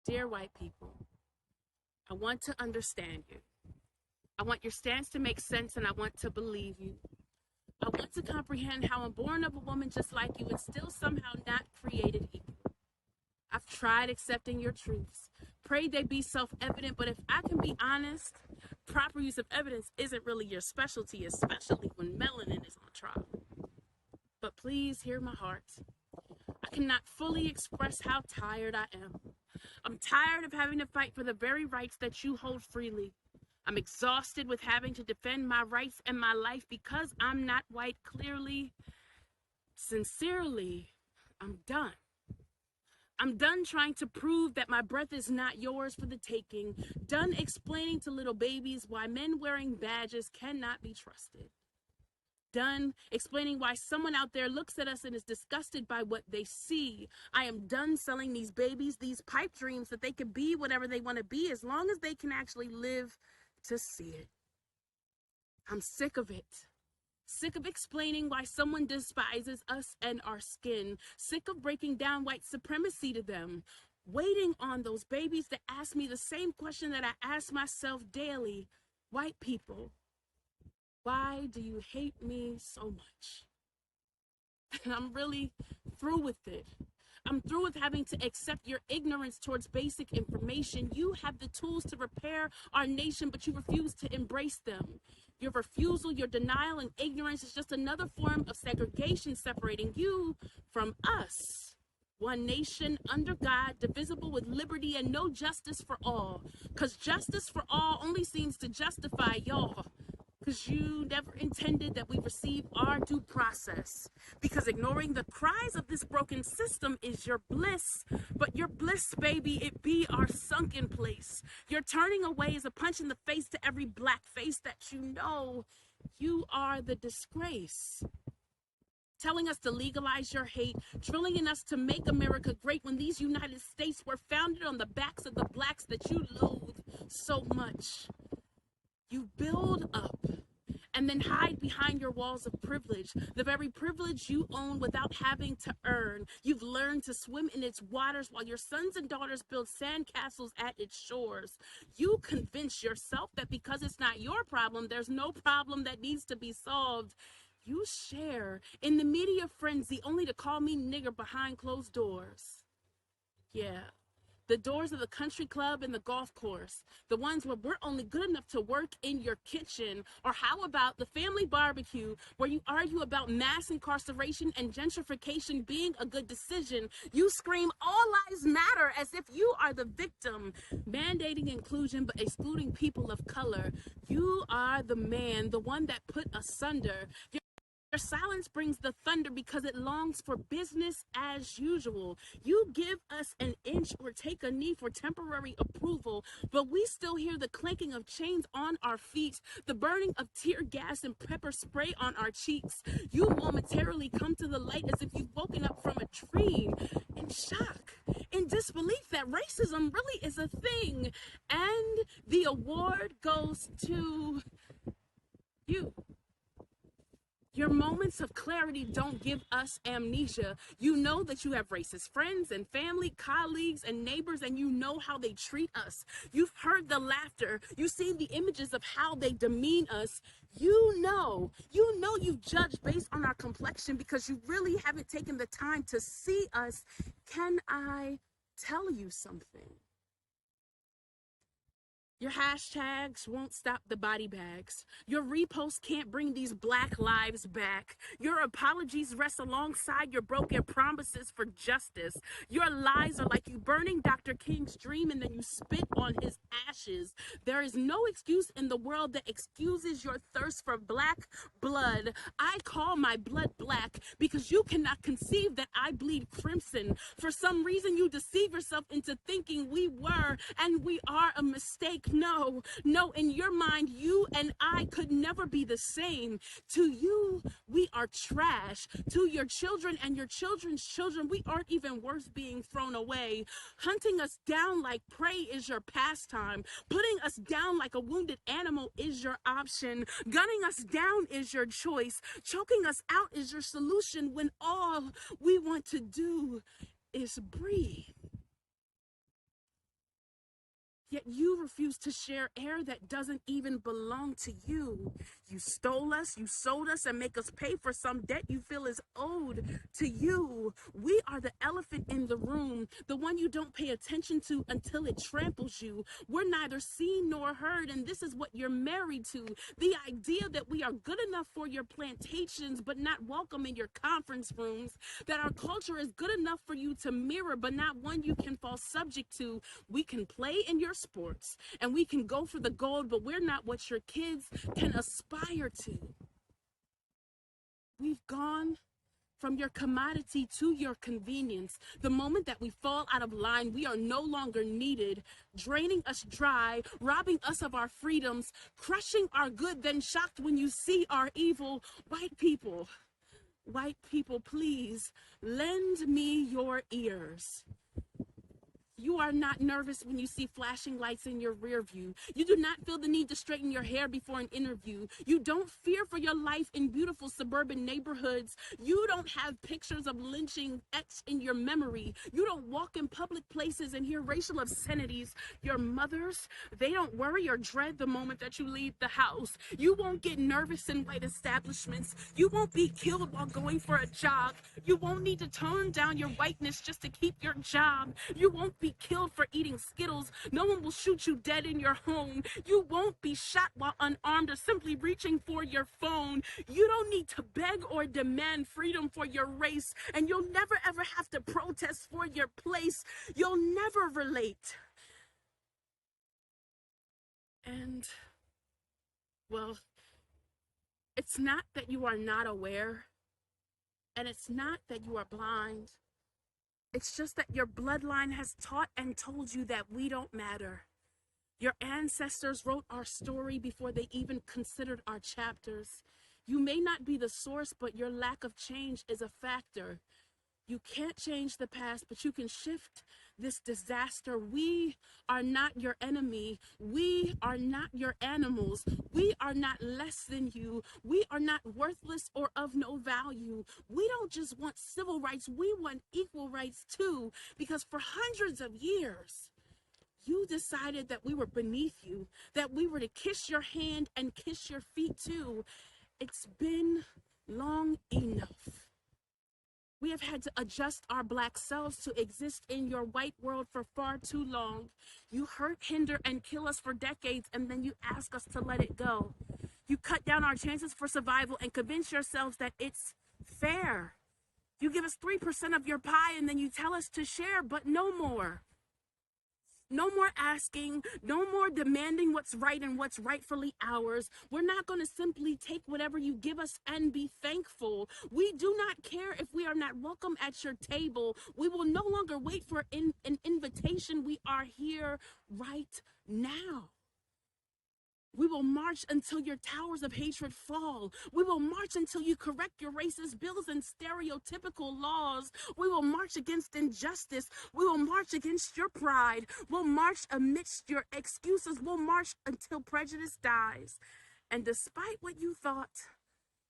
Dear white people, I want to understand you. I want your stance to make sense and I want to believe you. I want to comprehend how I'm born of a woman just like you and still somehow not created equal. I've tried accepting your truths, prayed they be self evident, but if I can be honest, proper use of evidence isn't really your specialty, especially when melanin is on trial. But please hear my heart. I cannot fully express how tired I am. I'm tired of having to fight for the very rights that you hold freely. I'm exhausted with having to defend my rights and my life because I'm not white clearly. Sincerely, I'm done. I'm done trying to prove that my breath is not yours for the taking. Done explaining to little babies why men wearing badges cannot be trusted. Done explaining why someone out there looks at us and is disgusted by what they see. I am done selling these babies these pipe dreams that they can be whatever they want to be as long as they can actually live to see it. I'm sick of it. Sick of explaining why someone despises us and our skin. Sick of breaking down white supremacy to them. Waiting on those babies to ask me the same question that I ask myself daily. White people, why do you hate me so much? And I'm really through with it. I'm through with having to accept your ignorance towards basic information. You have the tools to repair our nation, but you refuse to embrace them. Your refusal, your denial, and ignorance is just another form of segregation separating you from us. One nation under God, divisible with liberty and no justice for all. Because justice for all only seems to justify y'all. Because you never intended that we receive our due process. Because ignoring the cries of this broken system is your bliss. But your bliss, baby, it be our sunken place. Your turning away is a punch in the face to every black face that you know. You are the disgrace. Telling us to legalize your hate, drilling in us to make America great when these United States were founded on the backs of the blacks that you loathe so much. You build up and then hide behind your walls of privilege, the very privilege you own without having to earn. You've learned to swim in its waters while your sons and daughters build sandcastles at its shores. You convince yourself that because it's not your problem, there's no problem that needs to be solved. You share in the media frenzy only to call me nigger behind closed doors. Yeah. The doors of the country club and the golf course, the ones where we're only good enough to work in your kitchen. Or how about the family barbecue where you argue about mass incarceration and gentrification being a good decision? You scream all lives matter as if you are the victim, mandating inclusion but excluding people of color. You are the man, the one that put asunder. Your silence brings the thunder because it longs for business as usual. You give us an inch or take a knee for temporary approval, but we still hear the clanking of chains on our feet, the burning of tear gas and pepper spray on our cheeks. You momentarily come to the light as if you've woken up from a dream, in shock, in disbelief that racism really is a thing. And the award goes to you. Your moments of clarity don't give us amnesia. You know that you have racist friends and family, colleagues, and neighbors, and you know how they treat us. You've heard the laughter. You've seen the images of how they demean us. You know you've judged based on our complexion because you really haven't taken the time to see us. Can I tell you something? Your hashtags won't stop the body bags. Your reposts can't bring these black lives back. Your apologies rest alongside your broken promises for justice. Your lies are like you burning Dr. King's dream and then you spit on his ashes. There is no excuse in the world that excuses your thirst for black blood. I call my blood black because you cannot conceive that I bleed crimson. For some reason, you deceive yourself into thinking we were and we are a mistake. No, in your mind, you and I could never be the same. To you, we are trash. To your children and your children's children, we aren't even worth being thrown away. Hunting us down like prey is your pastime. Putting us down like a wounded animal is your option. Gunning us down is your choice. Choking us out is your solution when all we want to do is breathe. Yet you refuse to share air that doesn't even belong to you. You stole us, you sold us, and make us pay for some debt you feel is owed to you. We are the elephant in the room, the one you don't pay attention to until it tramples you. We're neither seen nor heard, and this is what you're married to. The idea that we are good enough for your plantations, but not welcome in your conference rooms. That our culture is good enough for you to mirror, but not one you can fall subject to. We can play in your sports and we can go for the gold, but we're not what your kids can aspire to. We've gone from your commodity to your convenience. The moment that we fall out of line, we are no longer needed, draining us dry, robbing us of our freedoms, crushing our good, then shocked when you see our evil. White people, please lend me your ears. You are not nervous when you see flashing lights in your rear view. You do not feel the need to straighten your hair before an interview. You don't fear for your life in beautiful suburban neighborhoods. You don't have pictures of lynching etched in your memory. You don't walk in public places and hear racial obscenities. Your mothers, they don't worry or dread the moment that you leave the house. You won't get nervous in white establishments. You won't be killed while going for a jog. You won't need to tone down your whiteness just to keep your job. You won't be killed for eating Skittles. No one will shoot you dead in your home. You won't be shot while unarmed or simply reaching for your phone. You don't need to beg or demand freedom for your race, and you'll never ever have to protest for your place. You'll never relate. And, well, it's not that you are not aware, and it's not that you are blind. It's just that your bloodline has taught and told you that we don't matter. Your ancestors wrote our story before they even considered our chapters. You may not be the source, but your lack of change is a factor. You can't change the past, but you can shift this disaster. We are not your enemy. We are not your animals. We are not less than you. We are not worthless or of no value. We don't just want civil rights. We want equal rights too, because for hundreds of years, you decided that we were beneath you, that we were to kiss your hand and kiss your feet too. It's been long enough. We have had to adjust our Black selves to exist in your white world for far too long. You hurt, hinder, and kill us for decades, and then you ask us to let it go. You cut down our chances for survival and convince yourselves that it's fair. You give us 3% of your pie, and then you tell us to share, but no more. No more asking, no more demanding what's right and what's rightfully ours. We're not going to simply take whatever you give us and be thankful. We do not care if we are not welcome at your table. We will no longer wait for an invitation. We are here right now. We will march until your towers of hatred fall. We will march until you correct your racist bills and stereotypical laws. We will march against injustice. We will march against your pride. We'll march amidst your excuses. We'll march until prejudice dies. And despite what you thought,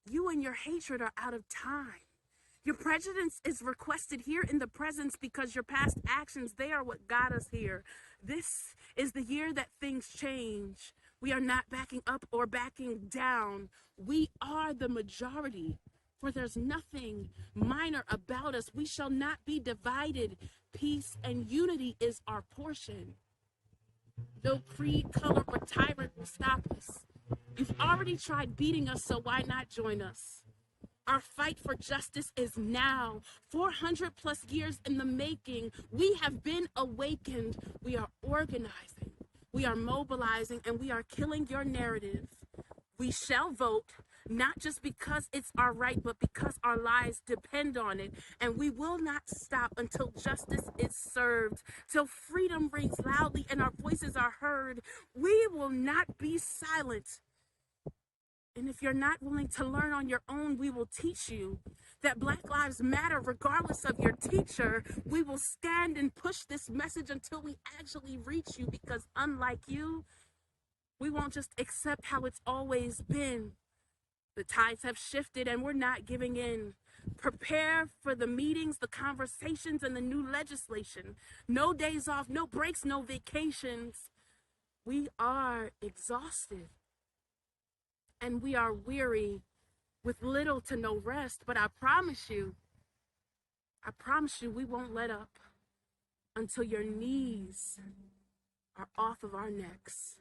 you and your hatred are out of time. Your prejudice is requested here in the presence because your past actions, they are what got us here. This is the year that things change. We are not backing up or backing down. We are the majority, for there's nothing minor about us. We shall not be divided. Peace and unity is our portion. No creed, color, or tyrant will stop us. You've already tried beating us, so why not join us? Our fight for justice is now. 400 plus years in the making. We have been awakened. We are organizing. We are mobilizing, and we are killing your narrative. We shall vote, not just because it's our right, but because our lives depend on it. And we will not stop until justice is served, till freedom rings loudly and our voices are heard. We will not be silent. And if you're not willing to learn on your own, we will teach you that Black Lives Matter, regardless of your teacher. We will stand and push this message until we actually reach you, because unlike you, we won't just accept how it's always been. The tides have shifted and we're not giving in. Prepare for the meetings, the conversations, and the new legislation. No days off, no breaks, no vacations. We are exhausted and we are weary with little to no rest, but I promise you, we won't let up until your knees are off of our necks.